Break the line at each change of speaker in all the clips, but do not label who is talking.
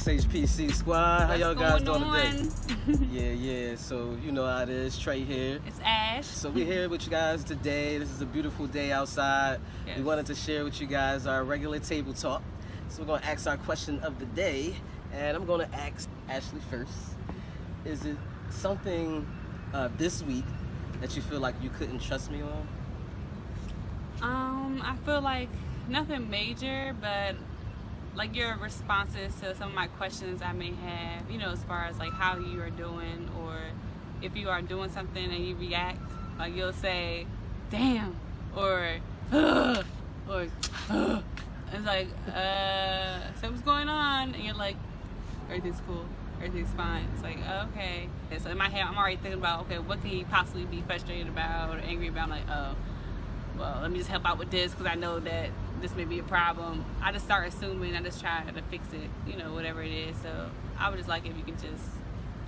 SHPC squad. How y'all guys doing
today?
Yeah. So you know how it is. Trey here.
It's Ash.
So we're here with you guys today. This is a beautiful day outside.
Yes.
We wanted to share with you guys our regular table talk. So we're gonna ask our question of the day, and I'm gonna ask Ashley first. Is it something this week that you feel like you couldn't trust me on?
I feel like nothing major, but like your responses to some of my questions I may have, you know, as far as like how you are doing, or if you are doing something and you react, like you'll say, damn, or, ugh, or, ugh. It's like, so what's going on? And you're like, everything's cool, everything's fine. It's like, okay. And so in my head, I'm already thinking about, okay, what can he possibly be frustrated about or angry about? I'm like, oh, well, let me just help out with this because I know that this may be a problem. I just start assuming, I just try to fix it, you know, whatever it is. So I would just like if you could just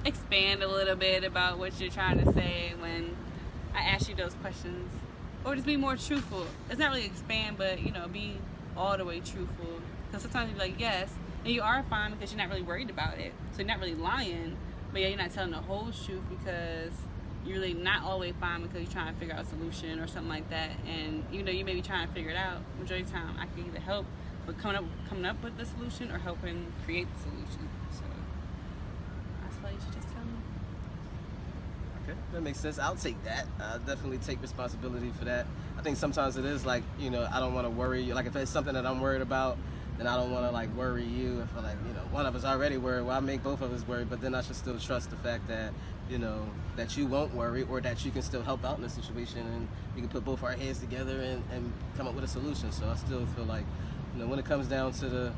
expand a little bit about what you're trying to say when I ask you those questions. Or just be more truthful. It's not really expand, but, you know, be all the way truthful. Because sometimes you're like, yes, and you are fine because you're not really worried about it. So you're not really lying, but yeah, you're not telling the whole truth because you're really not all the way fine because you're trying to figure out a solution or something like that. And you know, you may be trying to figure it out. Majority of the time, I can either help with coming up with the solution or helping create the solution. So that's why you should just tell me.
Okay, that makes sense. I'll take that. I'll definitely take responsibility for that. I think sometimes it is like, you know, I don't want to worry you. Like if it's something that I'm worried about, then I don't want to like worry you. If I like, you know, one of us already worried, well, I make both of us worry, but then I should still trust the fact that, you know, that you won't worry or that you can still help out in the situation and we can put both our heads together and come up with a solution. So I still feel like, you know, when it comes down to the,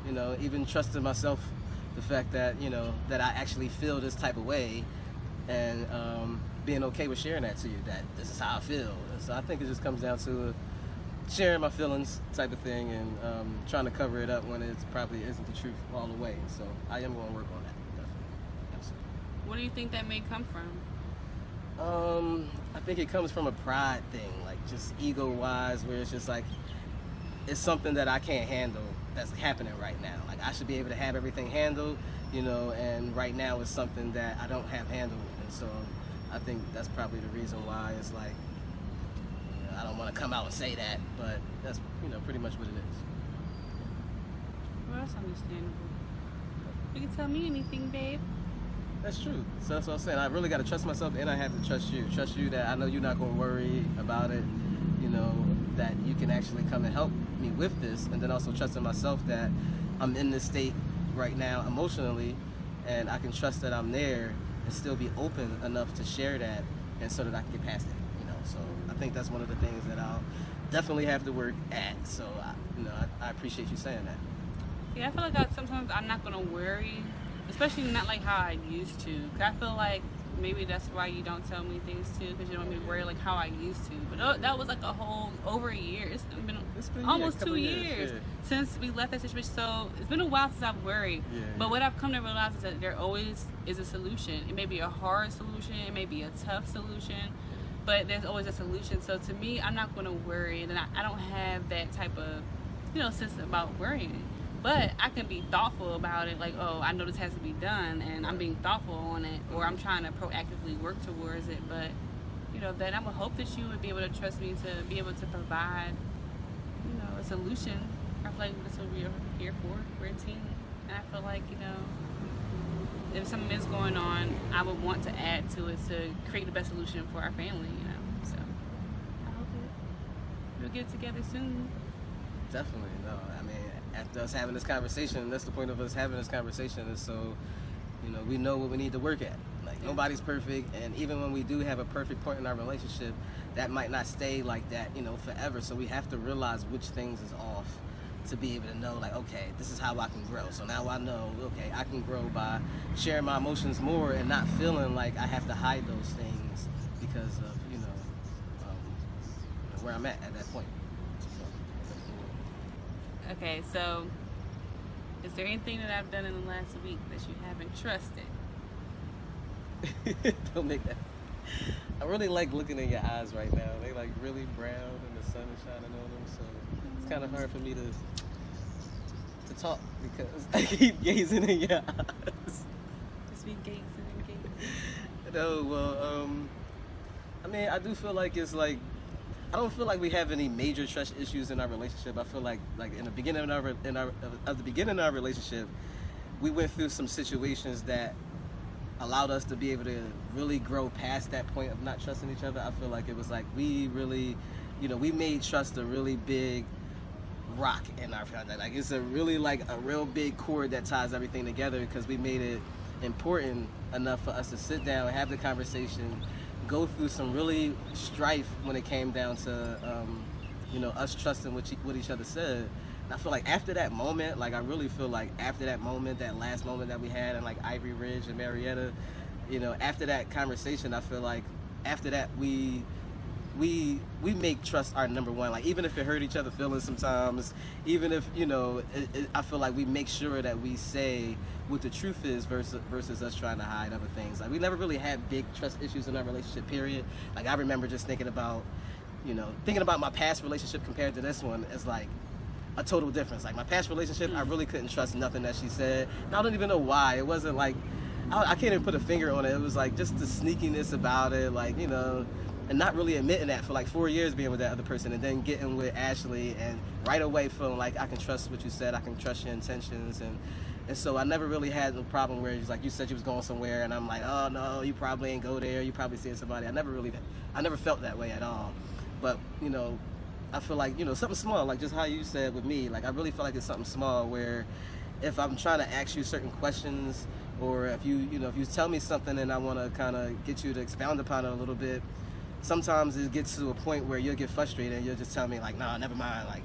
you know, even trusting myself, the fact that, you know, that I actually feel this type of way and being okay with sharing that to you, that this is how I feel. And so I think it just comes down to sharing my feelings type of thing and trying to cover it up when it probably isn't the truth all the way. So I am going to work on that, definitely. Absolutely.
What do you think that may come from?
I think it comes from a pride thing, like just ego-wise, where it's just like, it's something that I can't handle that's happening right now. Like I should be able to have everything handled, you know, and right now it's something that I don't have handled. And so I think that's probably the reason why it's like, you know, I don't want to come out and say that, but that's, you know, pretty much what it is.
Well, that's understandable. You can tell me anything, babe.
That's true. So that's what I'm saying. I really got to trust myself, and I have to trust you. Trust you that I know you're not going to worry about it, you know, that you can actually come and help me with this, and then also trusting myself that I'm in this state right now emotionally, and I can trust that I'm there and still be open enough to share that, and so that I can get past it, you know. So I think that's one of the things that I'll definitely have to work at. So, I appreciate you saying that.
Yeah, I feel like sometimes I'm not going to worry, especially not like how I used to. Because I feel like maybe that's why you don't tell me things too, because you don't want me to worry like how I used to. But that was like a whole over a year. It's been almost 2 years since we left that situation. So it's been a while since I've worried.
Yeah.
But what I've come to realize is that there always is a solution. It may be a hard solution, it may be a tough solution, but there's always a solution. So to me, I'm not going to worry, and I don't have that type of, you know, sense about worrying. But I can be thoughtful about it, like, oh, I know this has to be done, and I'm being thoughtful on it, or I'm trying to proactively work towards it. But, you know, that I would hope that you would be able to trust me to be able to provide, you know, a solution. I feel like that's what we're here for. We're a team. And I feel like, you know, if something is going on, I would want to add to it to create the best solution for our family, you know. So I hope that we'll get together soon.
Definitely, no. I mean, after us having this conversation, that's the point of us having this conversation, is so, you know, we know what we need to work at. Like, nobody's perfect, and even when we do have a perfect point in our relationship, that might not stay like that, you know, forever. So we have to realize which things is off to be able to know, like, okay, this is how I can grow. So now I know, okay, I can grow by sharing my emotions more and not feeling like I have to hide those things because of, you know, where I'm at that point.
Okay, so is there anything that I've done in the last week that you haven't trusted?
Don't make that. I really like looking in your eyes right now. They like really brown and the sun is shining on them, so it's kind of hard for me to to talk because I keep gazing in your eyes.
Just be gazing and gazing.
No, well, I mean, I do feel like it's like I don't feel like we have any major trust issues in our relationship. I feel like in the beginning of our relationship, we went through some situations that allowed us to be able to really grow past that point of not trusting each other. I feel like it was like we really, we made trust a really big rock in our family. Like it's a really like a real big cord that ties everything together because we made it important enough for us to sit down and have the conversation, go through some really strife when it came down to us trusting what each other said. And I feel like after that moment, like I really feel like after that moment, that last moment that we had in like Ivory Ridge and Marietta, after that conversation, I feel like after that we make trust our number one. Like even if it hurt each other feelings sometimes, even if I feel like we make sure that we say what the truth is versus us trying to hide other things. Like we never really had big trust issues in our relationship, period. Like I remember just thinking about my past relationship compared to this one as like a total difference. Like my past relationship, I really couldn't trust nothing that she said. And I don't even know why. It wasn't like I can't even put a finger on it. It was like just the sneakiness about it, like and not really admitting that for like 4 years being with that other person, and then getting with Ashley and right away feeling like I can trust what you said, I can trust your intentions, and so I never really had no problem where he's like, you said you was going somewhere, and I'm like, oh no, you probably ain't go there, you probably seeing somebody. I never felt that way at all. But I feel like something small, like just how you said with me, like I really feel like it's something small where if I'm trying to ask you certain questions, or if you tell me something and I want to kind of get you to expound upon it a little bit, sometimes it gets to a point where you'll get frustrated and you'll just tell me like, nah, never mind, like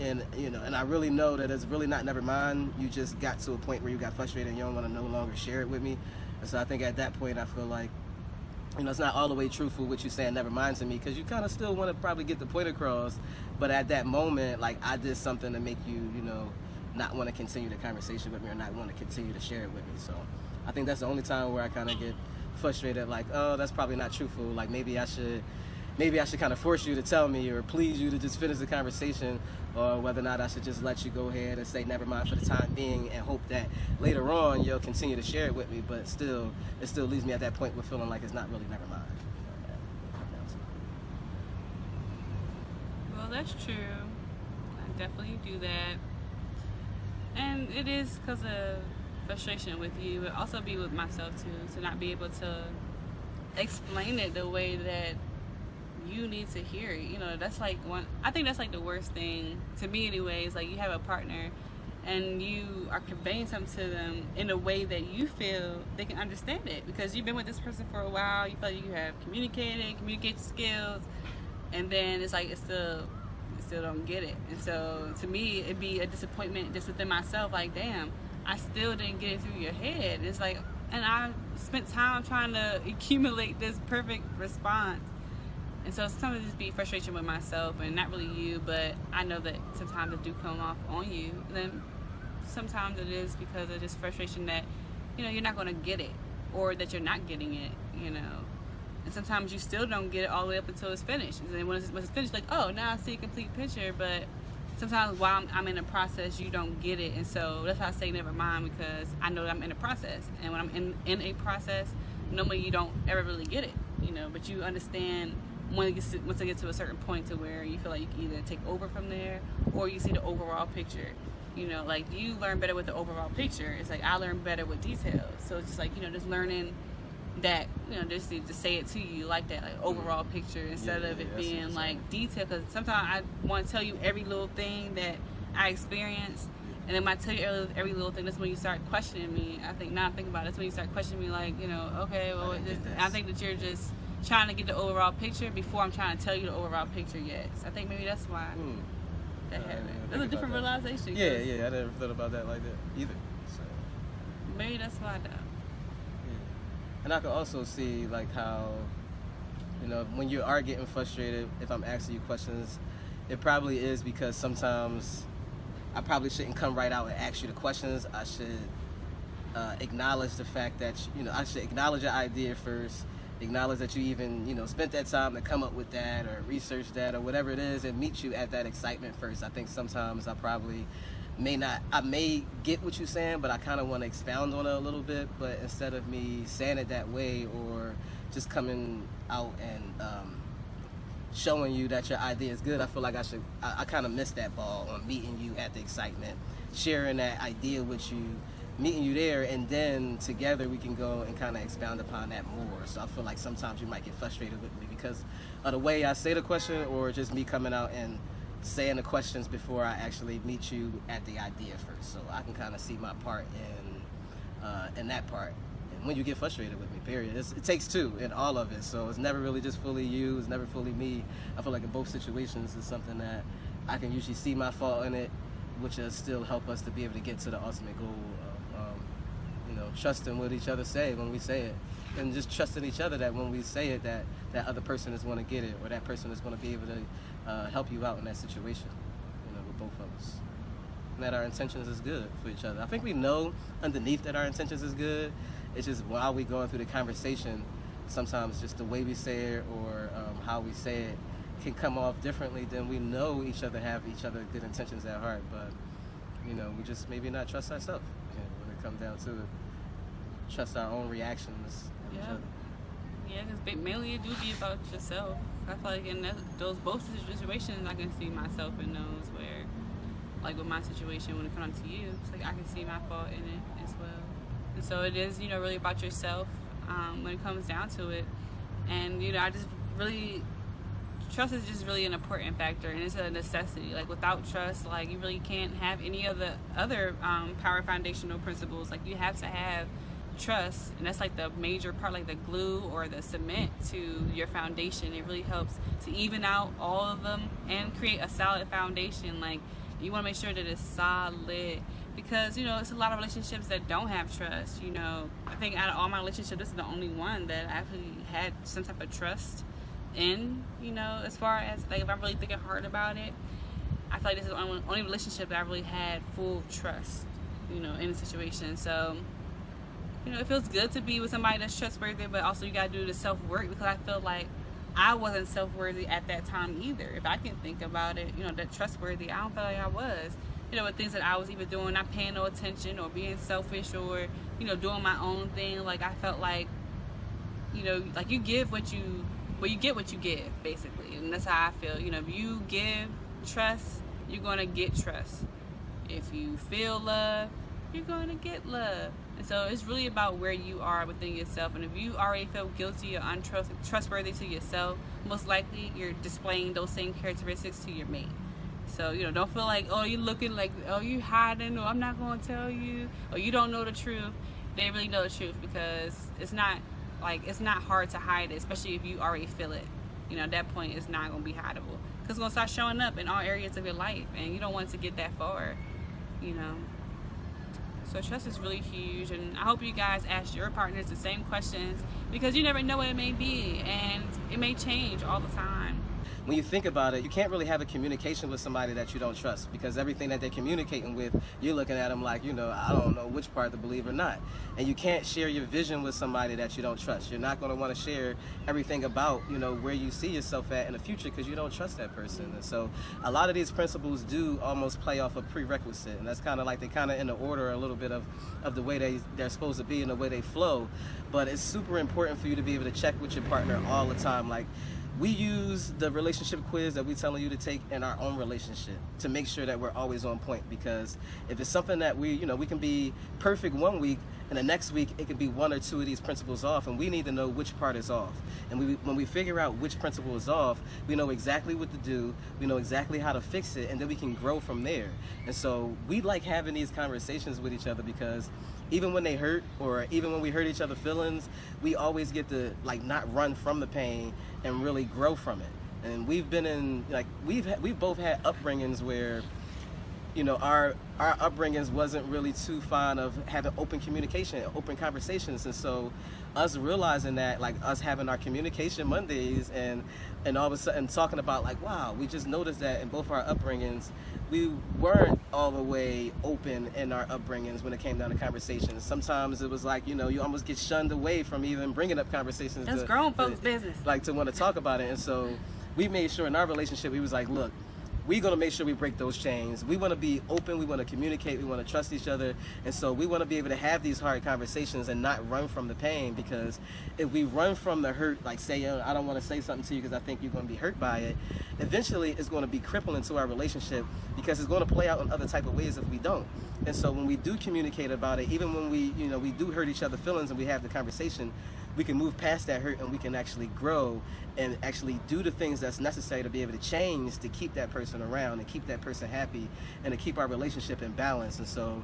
and I really know that it's really not never mind. You just got to a point where you got frustrated and you don't want to no longer share it with me. And so I think at that point I feel like it's not all the way truthful what you're saying never mind to me, because you kind of still want to probably get the point across, but at that moment like I did something to make you not want to continue the conversation with me or not want to continue to share it with me. So I think that's the only time where I kind of get frustrated, like, oh, that's probably not truthful, like maybe I should kind of force you to tell me or please you to just finish the conversation, or whether or not I should just let you go ahead and say never mind for the time being and hope that later on you'll continue to share it with me. But it still leaves me at that point with feeling like it's not really never mind.
Well, that's true. I definitely do that. And it is because of frustration with you, but also be with myself too, to not be able to explain it the way that you need to hear it. That's like I think that's like the worst thing to me anyways. Like you have a partner and you are conveying something to them in a way that you feel they can understand it, because you've been with this person for a while, you feel like you have communication skills, and then it's like you still don't get it. And so to me it'd be a disappointment just within myself, like damn, I still didn't get it through your head. It's like, and I spent time trying to accumulate this perfect response. And so sometimes it just be frustration with myself and not really you, but I know that sometimes it do come off on you. And then sometimes it is because of just frustration that, you're not going to get it, or that you're not getting it, And sometimes you still don't get it all the way up until it's finished. And then when it's finished, like, oh, now I see a complete picture. But sometimes while I'm in the process, you don't get it. And so that's why I say never mind, because I know that I'm in a process. And when I'm in a process, normally you don't ever really get it, but you understand once it gets to a certain point to where you feel like you can either take over from there, or you see the overall picture. Like you learn better with the overall picture. It's like I learn better with details. So it's just like, just learning that, just to say it to you like that, like overall picture, instead of it being like detail. Because sometimes I want to tell you every little thing that I experienced, and then when I tell you every little thing, that's when you start questioning me. I think now I'm thinking about it, that's when you start questioning me, like, okay, well, I think that you're just trying to get the overall picture before I'm trying to tell you the overall picture yet. So I think maybe that's why that happened. It's a different realization.
Yeah, I never thought about that like that either. So
maybe that's why though.
Yeah. And I could also see like how, when you are getting frustrated, if I'm asking you questions, it probably is because sometimes I probably shouldn't come right out and ask you the questions. I should acknowledge the fact that, I should acknowledge your idea first, acknowledge that you even, spent that time to come up with that or research that or whatever it is, and meet you at that excitement first. I think sometimes I probably I may get what you're saying, but I kind of want to expound on it a little bit. But instead of me saying it that way, or just coming out and showing you that your idea is good, I feel like I kind of missed that ball on meeting you at the excitement, sharing that idea with you, meeting you there, and then together we can go and kind of expound upon that more. So I feel like sometimes you might get frustrated with me because of the way I say the question, or just me coming out and saying the questions before I actually meet you at the idea first. So I can kind of see my part in that part. And when you get frustrated with me, period, it takes two in all of it. So it's never really just fully you, it's never fully me. I feel like in both situations it's something that I can usually see my fault in it, which will still help us to be able to get to the ultimate goal of trusting what each other say when we say it, and just trusting each other that when we say it, that other person is going to get it, or that person is going to be able to help you out in that situation, with both of us, and that our intentions is good for each other. I think we know underneath that our intentions is good. It's just while we going through the conversation, sometimes just the way we say it, or how we say it, can come off differently than we know each other have each other good intentions at heart. But we just maybe not trust ourselves when it comes down to it. Trust our own reactions of each other.
Yeah, because mainly it do be about yourself. I feel like in those both situations, I can see myself in those where, like with my situation, when it comes to you, it's like I can see my fault in it as well. And so it is, really about yourself when it comes down to it. And, I just really, trust is just really an important factor, and it's a necessity. Like without trust, like you really can't have any of the other power foundational principles. Like you have to have trust, and that's like the major part, like the glue or the cement to your foundation. It really helps to even out all of them and create a solid foundation. Like you want to make sure that it's solid, because it's a lot of relationships that don't have trust. I think out of all my relationships, this is the only one that I actually had some type of trust in. As far as like if I'm really thinking hard about it, I feel like this is the only relationship that I really had full trust in a situation. So it feels good to be with somebody that's trustworthy, but also you gotta do the self-work, because I feel like I wasn't self-worthy at that time either. If I can think about it, that trustworthy, I don't feel like I was. With things that I was either doing, not paying no attention, or being selfish, or, doing my own thing. Like I felt like, like you give you get what you give, basically. And that's how I feel. If you give trust, you're gonna get trust. If you feel love, you're gonna get love. And so it's really about where you are within yourself. And if you already feel guilty or untrustworthy to yourself, most likely you're displaying those same characteristics to your mate. So, don't feel like, oh, you're looking like, oh, you hiding, or I'm not going to tell you, or you don't know the truth. They really know the truth, because it's not hard to hide it, especially if you already feel it. At that point, it's not going to be hideable, because it's going to start showing up in all areas of your life, and you don't want it to get that far, So trust is really huge, and I hope you guys ask your partners the same questions, because you never know what it may be, and it may change all the time.
When you think about it, you can't really have a communication with somebody that you don't trust, because everything that they're communicating with, you're looking at them like, I don't know which part to believe or not. And you can't share your vision with somebody that you don't trust. You're not going to want to share everything about, where you see yourself at in the future, because you don't trust that person. And so a lot of these principles do almost play off a prerequisite, and that's kind of like they're kind of in the order a little bit of the way they're supposed to be and the way they flow. But it's super important for you to be able to check with your partner all the time. Like, we use the relationship quiz that we're telling you to take in our own relationship to make sure that we're always on point, because if it's something that we can be perfect one week, and the next week it could be one or two of these principles off, and we need to know which part is off. And when we figure out which principle is off, we know exactly what to do, we know exactly how to fix it, and then we can grow from there. And so we like having these conversations with each other, because even when they hurt, or even when we hurt each other's feelings, we always get to not run from the pain and really grow from it. And we've been in we've both had upbringings where our upbringings wasn't really too fond of having open communication, open conversations. And so us realizing that, us having our communication Mondays, and all of a sudden talking about wow, we just noticed that in both our upbringings we weren't all the way open in our upbringings when it came down to conversations. Sometimes it was you almost get shunned away from even bringing up conversations.
That's grown folks' business.
To want to talk about it. And so we made sure in our relationship, we was look, we're going to make sure we break those chains. We want to be open, we want to communicate, we want to trust each other, and so we want to be able to have these hard conversations and not run from the pain, because if we run from the hurt, like say, I don't want to say something to you because I think you're going to be hurt by it, eventually it's going to be crippling to our relationship, because it's going to play out in other type of ways if we don't. And so when we do communicate about it, even when we do hurt each other's feelings and we have the conversation, we can move past that hurt and we can actually grow and actually do the things that's necessary to be able to change, to keep that person around and keep that person happy and to keep our relationship in balance. And so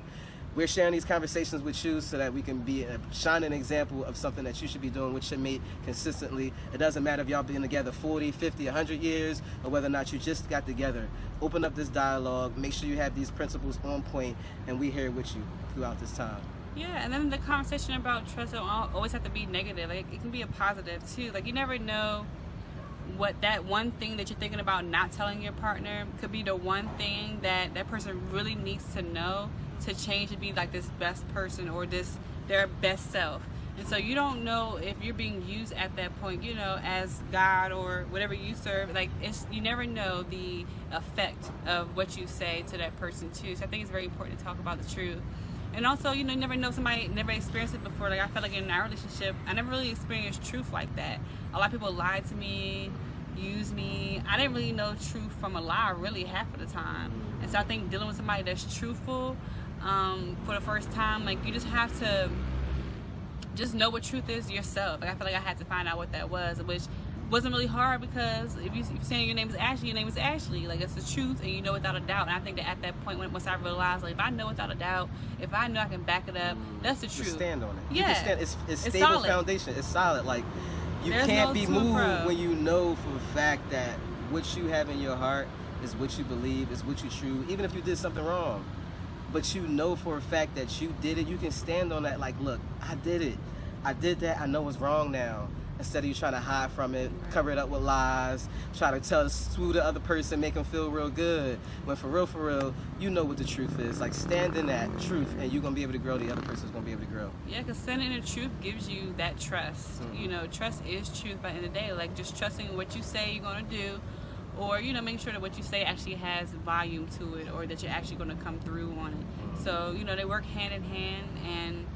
we're sharing these conversations with you so that we can be a shining example of something that you should be doing with your mate consistently. It doesn't matter if y'all been together 40, 50, 100 years, or whether or not you just got together. Open up this dialogue, make sure you have these principles on point, and we here with you throughout this time.
Yeah, and then the conversation about trust don't always have to be negative. Like, it can be a positive too. Like, you never know what that one thing that you're thinking about not telling your partner could be the one thing that that person really needs to know to change to be like this best person or this their best self. And so you don't know if you're being used at that point, as God or whatever you serve. Like, you never know the effect of what you say to that person too. So I think it's very important to talk about the truth. And also, you never know, somebody never experienced it before. Like, I felt like in our relationship, I never really experienced truth like that. A lot of people lied to me, used me. I didn't really know truth from a lie really half of the time. And so I think dealing with somebody that's truthful for the first time, like, you just have to just know what truth is yourself. Like, I feel like I had to find out what that was, which wasn't really hard, because if you're saying your name is Ashley, your name is Ashley. Like, it's the truth, and you know without a doubt. And I think that at that point, once I realized, like, if I know without a doubt, if I know I can back it up, that's the truth.
Just stand on it.
Yeah.
You can stand. It's stable
solid.
Foundation. It's solid. Like, you
There's
can't
no
be
to
moved
pro.
when you know for a fact that what you have in your heart is what you believe, is what you true, even if you did something wrong. But you know for a fact that you did it. You can stand on that, like, look, I did it. I did that. I know it's wrong now. Instead of you trying to hide from it, cover it up with lies, try to swoo the other person, make them feel real good. When for real, you know what the truth is. Like, stand in that truth, and you're going to be able to grow. The other person's going to be able to grow.
Yeah, because standing in the truth gives you that trust.
Mm-hmm.
Trust is truth by the end of the day. Like, just trusting what you say you're going to do, or, making sure that what you say actually has volume to it, or that you're actually going to come through on it.
Mm-hmm.
So, they work hand in hand, and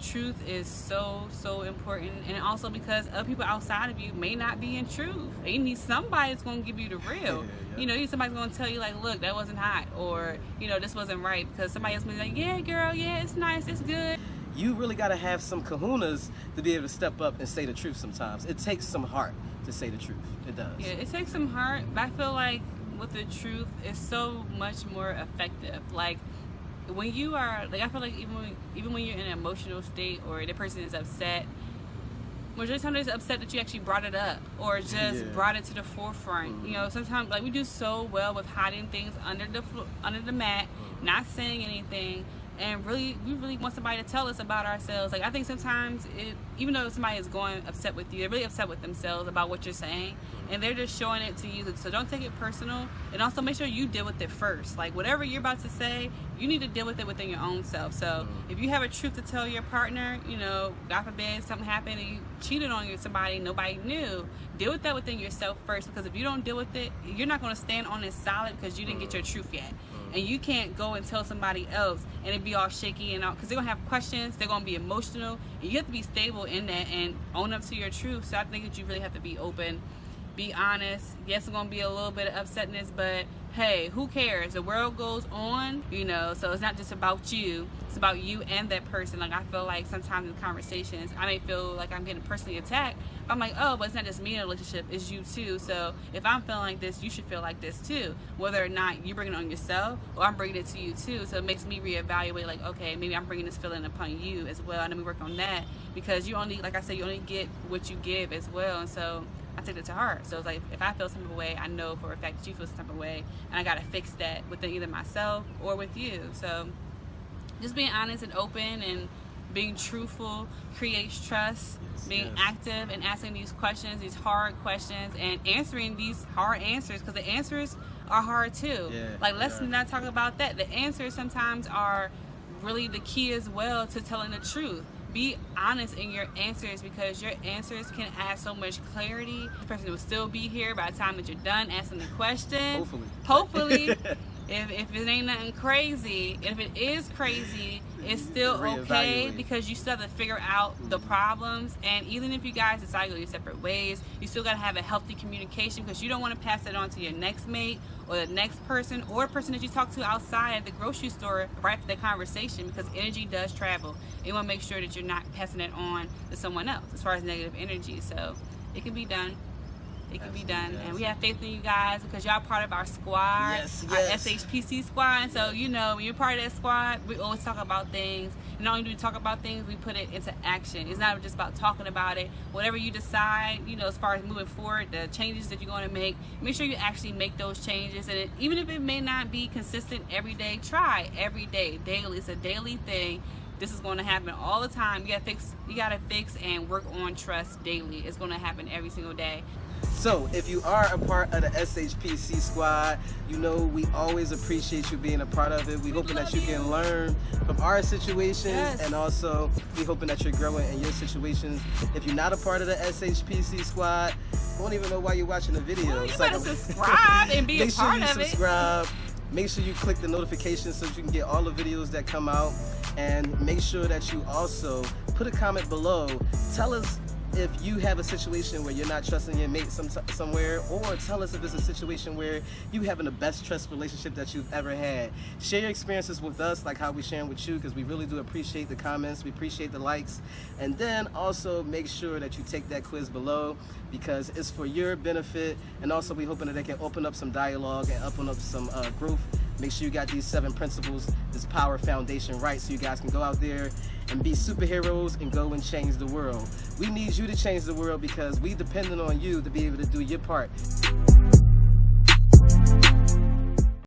truth is so important. And also because other people outside of you may not be in truth. You need somebody that's going to give you the real.
Yeah.
Somebody's going to tell you, like, look, that wasn't hot, or this wasn't right, because somebody else may be like, yeah girl, yeah, it's nice, it's good.
You really got to have some kahunas to be able to step up and say the truth sometimes. It takes some heart to say the truth. It does.
Yeah, it takes some heart, but I feel like with the truth, it's so much more effective. Like, when you are, like, I feel like even when you're in an emotional state, or the person is upset, majority of the time they're upset that you actually brought it up, or just brought it to the forefront.
Mm-hmm.
Sometimes, like, we do so well with hiding things under the mat, not saying anything, and we really want somebody to tell us about ourselves. Like, I think sometimes even though somebody is going upset with you, they're really upset with themselves about what you're saying, and they're just showing it to you. So don't take it personal, and also make sure you deal with it first. Like, whatever you're about to say, you need to deal with it within your own self. So if you have a truth to tell your partner, God forbid something happened and you cheated on somebody, nobody knew, deal with that within yourself first, because if you don't deal with it, you're not going to stand on it solid, because you didn't get your truth yet. And you can't go and tell somebody else and it be all shaky and all, because they're going to have questions, they're going to be emotional, and you have to be stable in that and own up to your truth. So I think that you really have to be open, be honest. Yes, it's going to be a little bit of upsetness, but hey, who cares? The world goes on, so it's not just about you, it's about you and that person. Like, I feel like sometimes in conversations, I may feel like I'm getting personally attacked. I'm like, oh, but it's not just me in a relationship, it's you too. So if I'm feeling like this, you should feel like this too. Whether or not you bring it on yourself, or I'm bringing it to you too. So it makes me reevaluate, like, okay, maybe I'm bringing this feeling upon you as well. And then we work on that, because you only, like I said, you only get what you give as well. And so I take it to heart. So it's like, if I feel some type of way, I know for a fact that you feel some type of way, and I gotta fix that within either myself or with you. So just being honest and open and being truthful creates trust. Being active and asking these questions, these hard questions, and answering these hard answers, because the answers are hard too. Like, let's not talk about that. The answers sometimes are really the key as well to telling the truth. be honest in your answers, because your answers can add so much clarity. The person will still be here by the time that you're done asking the question. Hopefully. If it ain't nothing crazy, if it is crazy, it's still okay, because you still have to figure out the problems. And even if you guys decide to go your separate ways, you still got to have a healthy communication, because you don't want to pass it on to your next mate or the next person or the person that you talk to outside at the grocery store right after the conversation, because energy does travel. You want to make sure that you're not passing it on to someone else as far as negative energy. So it can be done. It can be done, and we have faith in you guys, because y'all part of our squad, our SHPC squad. And so, you know, when you're part of that squad, we always talk about things. And not only do we talk about things, we put it into action. It's not just about talking about it. Whatever you decide, you know, as far as moving forward, the changes that you're going to make sure you actually make those changes. And even if it may not be consistent every day, try every day, daily. It's a daily thing. This is going to happen all the time. You gotta fix and work on trust daily. It's going to happen every single day.
So if you are a part of the SHPC squad, you know we always appreciate you being a part of it. We hoping that you can learn from our situations, and also we hoping that you're growing in your situations. If you're not a part of the SHPC squad, I don't even know why you're watching the video.
Well, you better subscribe and be a part of it.
Make sure you subscribe. Make sure you click the notifications so that you can get all the videos that come out. And make sure that you also put a comment below. Tell us if you have a situation where you're not trusting your mate somewhere, or tell us if it's a situation where you having the best trust relationship that you've ever had. Share your experiences with us, like how we sharing with you, because we really do appreciate the comments, we appreciate the likes. And then also make sure that you take that quiz below, because it's for your benefit, and also we hoping that they can open up some dialogue and open up some growth. Make sure you got these 7 principles, this power foundation right, so you guys can go out there and be superheroes and go and change the world. We need you to change the world, because we dependent on you to be able to do your part.